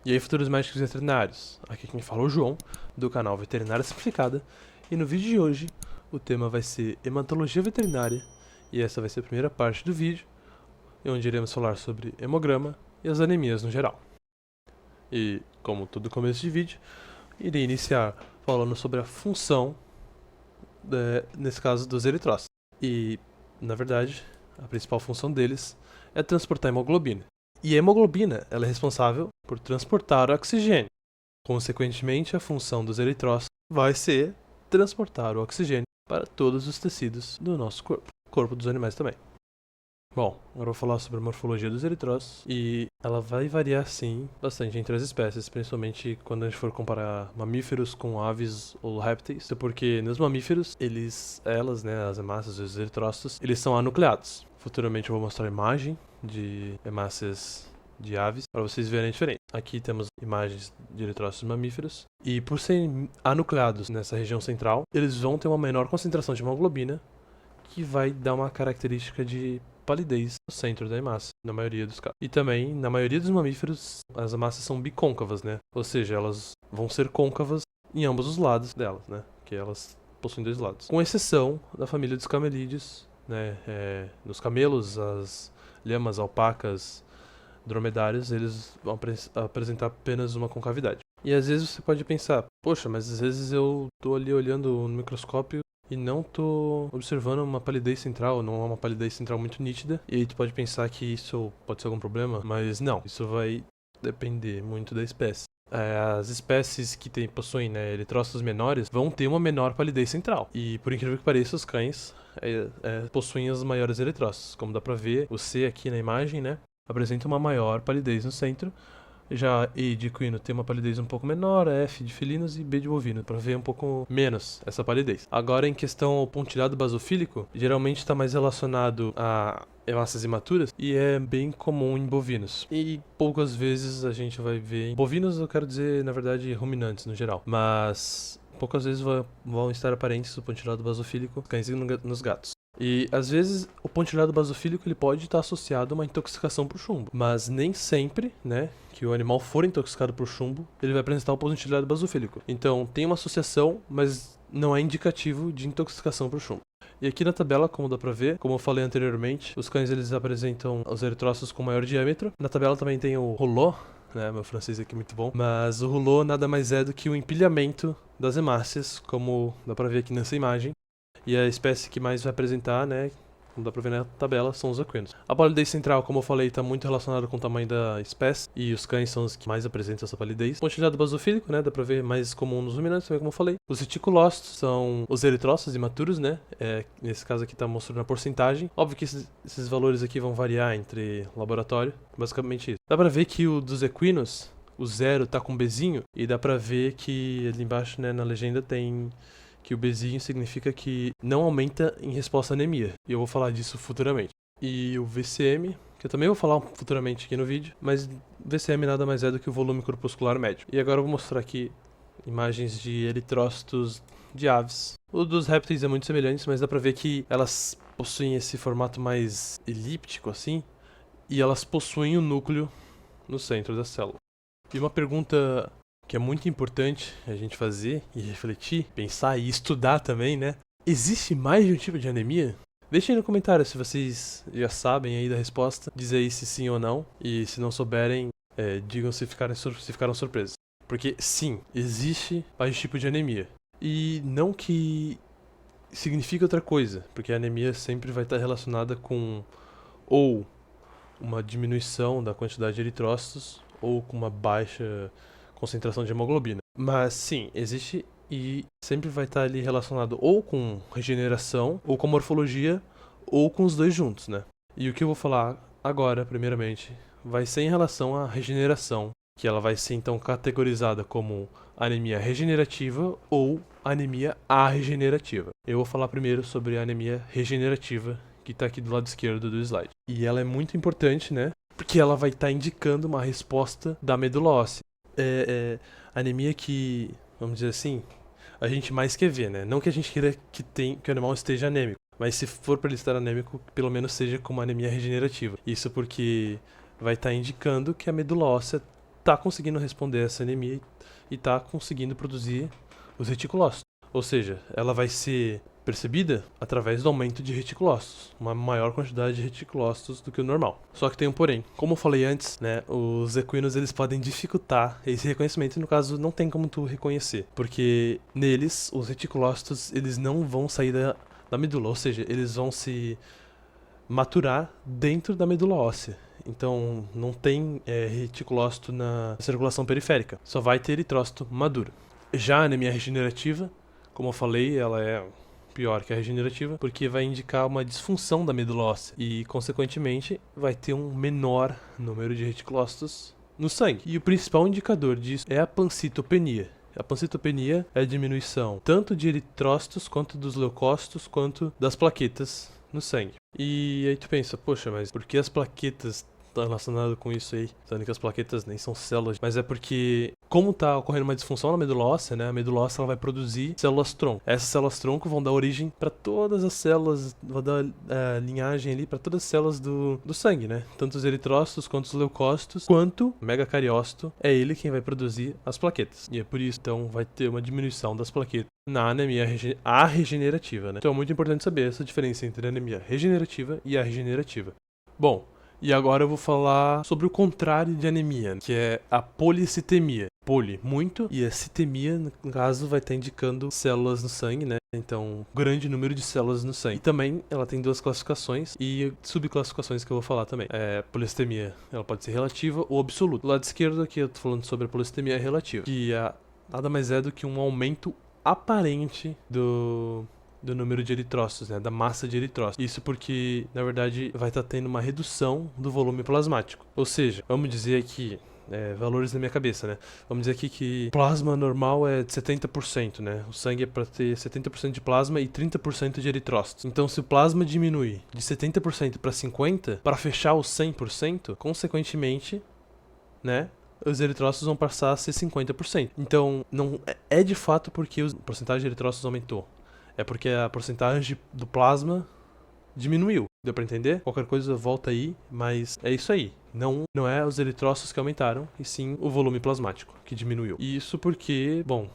E aí, futuros médicos veterinários, aqui quem fala é o João, do canal Veterinária Simplificada, e no vídeo de hoje o tema vai ser hematologia veterinária, e essa vai ser a primeira parte do vídeo, onde iremos falar sobre hemograma e as anemias no geral. E, como todo começo de vídeo, irei iniciar falando sobre a função, nesse caso, dos eritrócitos. E, na verdade, a principal função deles é transportar hemoglobina. E a hemoglobina ela é responsável por transportar o oxigênio. Consequentemente, a função dos eritrócitos vai ser transportar o oxigênio para todos os tecidos do nosso corpo dos animais também. Bom, agora eu vou falar sobre a morfologia dos eritrócitos e ela vai variar sim bastante entre as espécies, principalmente quando a gente for comparar mamíferos com aves ou répteis, porque nos mamíferos, as hemácias e os eritrócitos, eles são anucleados. Futuramente eu vou mostrar a imagem de hemácias de aves para vocês verem a diferença. Aqui temos imagens de eritrócitos mamíferos e por serem anucleados nessa região central, eles vão ter uma menor concentração de hemoglobina que vai dar uma característica de palidez no centro da hemácia, na maioria dos casos. E também, na maioria dos mamíferos, as hemácias são bicôncavas, né? Ou seja, elas vão ser côncavas em ambos os lados delas, né? Que elas possuem dois lados. Com exceção da família dos camelídeos, né? Nos camelos, as lhamas, alpacas, dromedários, eles vão apresentar apenas uma concavidade. E às vezes você pode pensar, poxa, mas às vezes eu tô ali olhando no microscópio e não tô observando uma palidez central, não é uma palidez central muito nítida, e aí tu pode pensar que isso pode ser algum problema, mas não, isso vai depender muito da espécie. As espécies que possuem eritrócitos menores vão ter uma menor palidez central, e por incrível que pareça, os cães possuem os maiores eritrócitos. Como dá pra ver, o C aqui na imagem, né, apresenta uma maior palidez no centro. Já E de equino tem uma palidez um pouco menor, F de felinos e B de bovino, para ver um pouco menos essa palidez. Agora, em questão ao pontilhado basofílico, geralmente está mais relacionado a hemácias imaturas e é bem comum em bovinos. E poucas vezes a gente vai ver em bovinos, eu quero dizer, na verdade, ruminantes no geral. Mas poucas vezes vão estar aparentes o pontilhado basofílico nos cães e nos gatos. E às vezes o pontilhado basofílico ele pode estar associado a uma intoxicação por chumbo, mas nem sempre, né, que o animal for intoxicado por chumbo, ele vai apresentar o pontilhado basofílico. Então tem uma associação, mas não é indicativo de intoxicação por chumbo. E aqui na tabela, como dá pra ver, como eu falei anteriormente, os cães eles apresentam os eritrócitos com maior diâmetro. Na tabela também tem o rouleau, né, meu francês aqui é muito bom, mas o rouleau nada mais é do que o empilhamento das hemácias, como dá pra ver aqui nessa imagem. E a espécie que mais vai apresentar, né, como dá pra ver na tabela, são os equinos. A palidez central, como eu falei, está muito relacionada com o tamanho da espécie, e os cães são os que mais apresentam essa palidez. Pontilhado basofílico, né, dá pra ver mais comum nos ruminantes, também como eu falei. Os reticulócitos são os eritrócitos imaturos, né, nesse caso aqui tá mostrando a porcentagem. Óbvio que esses valores aqui vão variar entre laboratório, basicamente isso. Dá pra ver que o dos equinos, o 0 tá com Bzinho, e dá pra ver que ali embaixo, né, na legenda tem que o Bzinho significa que não aumenta em resposta à anemia. E eu vou falar disso futuramente. E o VCM, que eu também vou falar futuramente aqui no vídeo, mas VCM nada mais é do que o volume corpuscular médio. E agora eu vou mostrar aqui imagens de eritrócitos de aves. O dos répteis é muito semelhante, mas dá pra ver que elas possuem esse formato mais elíptico assim, e elas possuem o núcleo no centro da célula. E uma pergunta que é muito importante a gente fazer e refletir, pensar e estudar também, né? Existe mais de um tipo de anemia? Deixem aí no comentário se vocês já sabem aí da resposta. Diz aí se sim ou não. E se não souberem, digam se ficaram surpresos. Porque sim, existe mais de um tipo de anemia. E não que signifique outra coisa, porque a anemia sempre vai estar relacionada com ou uma diminuição da quantidade de eritrócitos ou com uma baixa concentração de hemoglobina. Mas sim, existe e sempre vai estar ali relacionado ou com regeneração, ou com morfologia, ou com os dois juntos, né? E o que eu vou falar agora, primeiramente, vai ser em relação à regeneração, que ela vai ser então categorizada como anemia regenerativa ou anemia arregenerativa. Eu vou falar primeiro sobre a anemia regenerativa, que está aqui do lado esquerdo do slide. E ela é muito importante, né? Porque ela vai estar indicando uma resposta da medula óssea. Anemia que, vamos dizer assim, a gente mais quer ver, né? Não que a gente queira que o animal esteja anêmico, mas se for para ele estar anêmico, pelo menos seja com uma anemia regenerativa. Isso porque vai estar indicando que a medula óssea tá conseguindo responder essa anemia e tá conseguindo produzir os reticulócitos. Ou seja, ela vai ser percebida através do aumento de reticulócitos, uma maior quantidade de reticulócitos do que o normal. Só que tem um porém. Como eu falei antes, né, os equinos eles podem dificultar esse reconhecimento e no caso não tem como tu reconhecer, porque neles os reticulócitos eles não vão sair da medula, ou seja, eles vão se maturar dentro da medula óssea. Então não tem reticulócito na circulação periférica, só vai ter eritrócito maduro. Já a anemia regenerativa, como eu falei, ela é pior que a regenerativa, porque vai indicar uma disfunção da medula óssea e, consequentemente, vai ter um menor número de reticulócitos no sangue. E o principal indicador disso é a pancitopenia. A pancitopenia é a diminuição tanto de eritrócitos, quanto dos leucócitos, quanto das plaquetas no sangue. E aí tu pensa, poxa, mas por que as plaquetas estão relacionadas com isso aí? Sendo que as plaquetas nem são células. Mas é porque, como está ocorrendo uma disfunção na medula óssea, né? A medula óssea ela vai produzir células-tronco. Essas células-tronco vão dar origem para todas as células, vão dar linhagem ali para todas as células do sangue, né? Tanto os eritrócitos, quanto os leucócitos, quanto o megacariócito, é ele quem vai produzir as plaquetas. E é por isso, então, vai ter uma diminuição das plaquetas na anemia regenerativa, né? Então é muito importante saber essa diferença entre a anemia regenerativa e a regenerativa. Bom, e agora eu vou falar sobre o contrário de anemia, que é a policitemia. Poli, muito, e a citemia, no caso, vai estar indicando células no sangue, né? Então, grande número de células no sangue. E também, ela tem duas classificações e subclassificações que eu vou falar também. Policitemia, ela pode ser relativa ou absoluta. Do lado esquerdo aqui eu tô falando sobre a policitemia relativa, que nada mais é do que um aumento aparente do número de eritrócitos, né, da massa de eritrócitos. Isso porque, na verdade, vai estar tendo uma redução do volume plasmático. Ou seja, vamos dizer aqui, valores na minha cabeça, né? Vamos dizer aqui que plasma normal é de 70%, né? O sangue é para ter 70% de plasma e 30% de eritrócitos. Então, se o plasma diminui de 70% para 50%, para fechar os 100%, consequentemente, né, os eritrócitos vão passar a ser 50%. Então, não é de fato porque a porcentagem de eritrócitos aumentou. É porque a porcentagem do plasma diminuiu. Deu pra entender? Qualquer coisa volta aí, mas é isso aí. Não é os eritrócitos que aumentaram, e sim o volume plasmático que diminuiu. E isso porque, bom,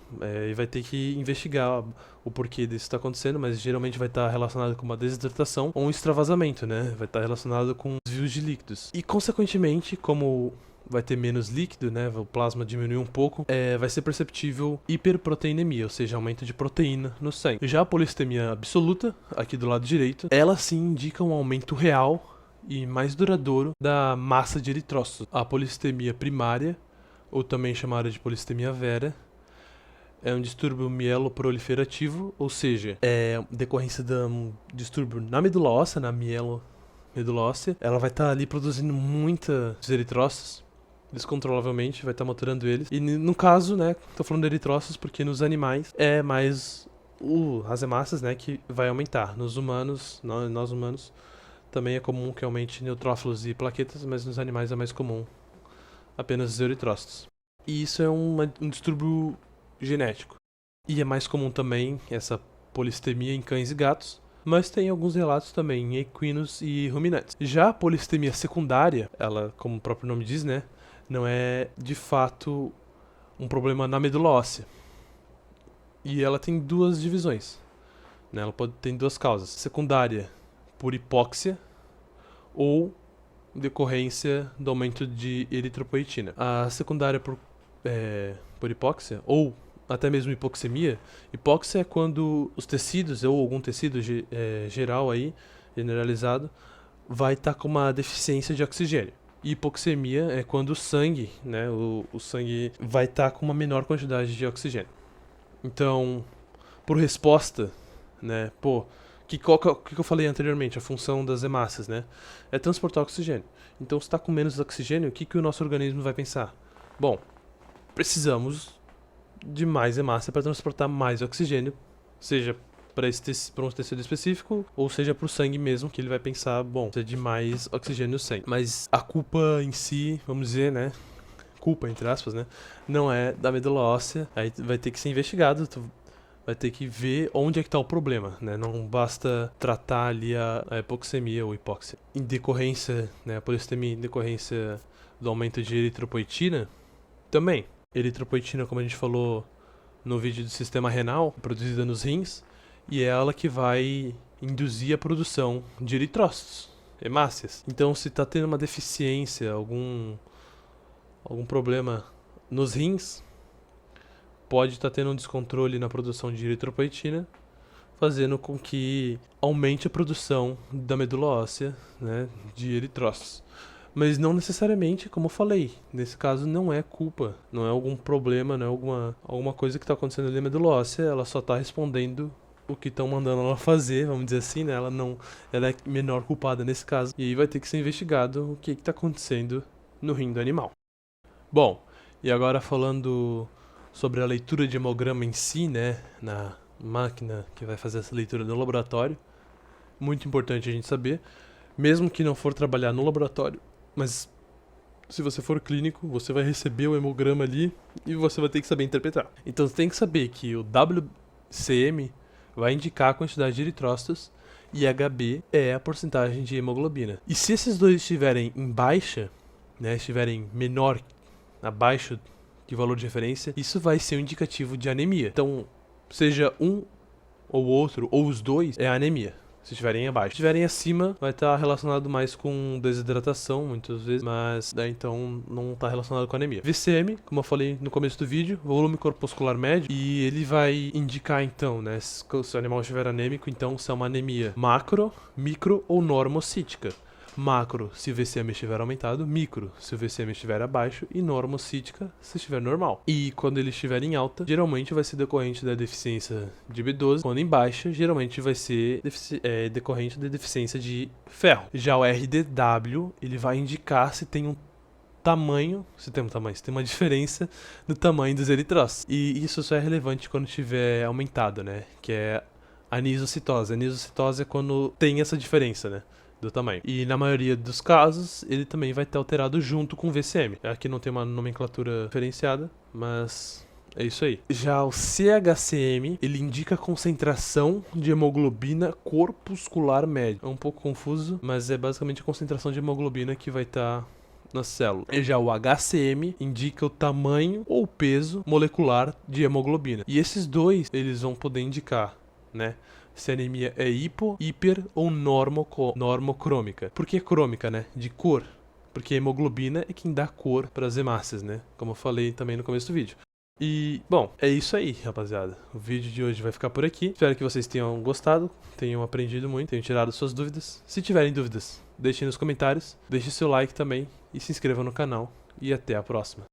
vai ter que investigar o porquê disso está acontecendo, mas geralmente vai estar relacionado com uma desidratação ou um extravasamento, né? Vai estar relacionado com desvios de líquidos. E, consequentemente, como vai ter menos líquido, né? O plasma diminui um pouco, vai ser perceptível hiperproteinemia, ou seja, aumento de proteína no sangue. Já a policitemia absoluta, aqui do lado direito, ela sim indica um aumento real e mais duradouro da massa de eritrócitos. A policitemia primária, ou também chamada de policitemia vera, é um distúrbio mieloproliferativo, ou seja, é decorrência de um distúrbio na medula óssea, na medula óssea. Ela vai estar ali produzindo muitos eritrócitos descontrolavelmente, vai estar maturando eles. E no caso, né, tô falando de eritrócitos porque nos animais é mais as hemácias, né, que vai aumentar. Nos humanos, nós humanos, também é comum que aumente neutrófilos e plaquetas, mas nos animais é mais comum apenas os eritrócitos. E isso é um distúrbio genético. E é mais comum também essa policitemia em cães e gatos, mas tem alguns relatos também em equinos e ruminantes. Já a policitemia secundária, ela, como o próprio nome diz, né, não é de fato um problema na medula óssea. E ela tem duas divisões, né? Ela pode ter duas causas. Secundária por hipóxia ou decorrência do aumento de eritropoetina. A secundária por hipóxia ou até mesmo hipoxemia. Hipóxia é quando os tecidos ou algum tecido geral aí, generalizado, vai estar com uma deficiência de oxigênio. E hipoxemia é quando o sangue, né, o sangue vai estar com uma menor quantidade de oxigênio. Então, por resposta, né, que eu falei anteriormente, a função das hemácias, né, é transportar oxigênio. Então, se está com menos oxigênio, o que o nosso organismo vai pensar? Bom, precisamos de mais hemácia para transportar mais oxigênio, seja para um tecido específico, ou seja para o sangue mesmo, que ele vai pensar, bom, precisa de mais oxigênio no sangue. Mas a culpa em si, vamos dizer, né, culpa entre aspas, né, não é da medula óssea, aí vai ter que ser investigado, vai ter que ver onde é que está o problema, né, não basta tratar ali a hipoxemia ou hipóxia. Em decorrência, né, a policitemia em decorrência do aumento de eritropoetina, também. Eritropoetina, como a gente falou no vídeo do sistema renal, produzida nos rins, e é ela que vai induzir a produção de eritrócitos, hemácias. Então, se está tendo uma deficiência, algum problema nos rins, pode estar tendo um descontrole na produção de eritropoetina, fazendo com que aumente a produção da medula óssea, né, de eritrócitos. Mas não necessariamente, como eu falei, nesse caso não é culpa, não é algum problema, não é alguma coisa que está acontecendo ali na medula óssea, ela só está respondendo o que estão mandando ela fazer, vamos dizer assim, né? Ela é menor culpada nesse caso, e aí vai ter que ser investigado o que está acontecendo no rim do animal. Bom, e agora falando sobre a leitura de hemograma em si, né, na máquina que vai fazer essa leitura no laboratório, muito importante a gente saber, mesmo que não for trabalhar no laboratório, mas se você for clínico, você vai receber o hemograma ali e você vai ter que saber interpretar. Então você tem que saber que o WCM vai indicar a quantidade de eritrócitos e HB é a porcentagem de hemoglobina. E se esses dois estiverem em baixa, né, estiverem menor, abaixo de valor de referência, isso vai ser um indicativo de anemia. Então, seja um ou outro, ou os dois, é anemia. Se estiverem abaixo. Se estiverem acima, vai estar relacionado mais com desidratação, muitas vezes, mas daí então não está relacionado com anemia. VCM, como eu falei no começo do vídeo, volume corpuscular médio, e ele vai indicar então, né, se o animal estiver anêmico, então se é uma anemia macro, micro ou normocítica. Macro, se o VCM estiver aumentado, micro, se o VCM estiver abaixo, e normocítica, se estiver normal. E quando ele estiver em alta, geralmente vai ser decorrente da deficiência de B12. Quando em baixa, geralmente vai ser decorrente da deficiência de ferro. Já o RDW, ele vai indicar se tem se tem uma diferença no tamanho dos eritrócitos. E isso só é relevante quando estiver aumentado, né? Que é a anisocitose. A anisocitose é quando tem essa diferença, né, do tamanho. E na maioria dos casos, ele também vai estar alterado junto com o VCM. Aqui não tem uma nomenclatura diferenciada, mas é isso aí. Já o CHCM, ele indica a concentração de hemoglobina corpuscular média. É um pouco confuso, mas é basicamente a concentração de hemoglobina que vai estar na célula. E já o HCM indica o tamanho ou peso molecular de hemoglobina. E esses dois, eles vão poder indicar, né, se a anemia é hipo, hiper ou normocrômica. Por que crômica, né? De cor. Porque a hemoglobina é quem dá cor para as hemácias, né? Como eu falei também no começo do vídeo. E, bom, é isso aí, rapaziada. O vídeo de hoje vai ficar por aqui. Espero que vocês tenham gostado, tenham aprendido muito, tenham tirado suas dúvidas. Se tiverem dúvidas, deixem nos comentários, deixe seu like também e se inscreva no canal. E até a próxima.